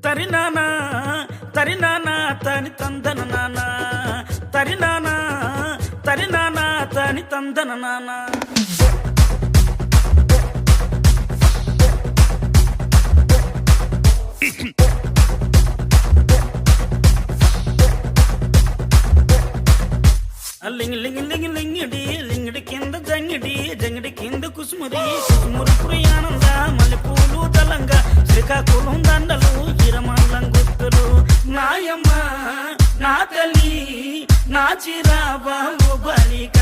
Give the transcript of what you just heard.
తరినానా తరినానా తని తందన నానా తరినానా తరినానా తని తందన నానా లింగ్ లింగ్ లింగ్ లింగిడి లింగిడి కింద జంగిడి జంగిడి కింద కుసుమురి కుసుమురు ప్రియానంద మల్లెపూలు దళంగా శ్రీకాకుళం దండలు ఇరమల్లం గుర్తులు నాయమ్మ నా తల్లి నా చిరాబాబు బలిక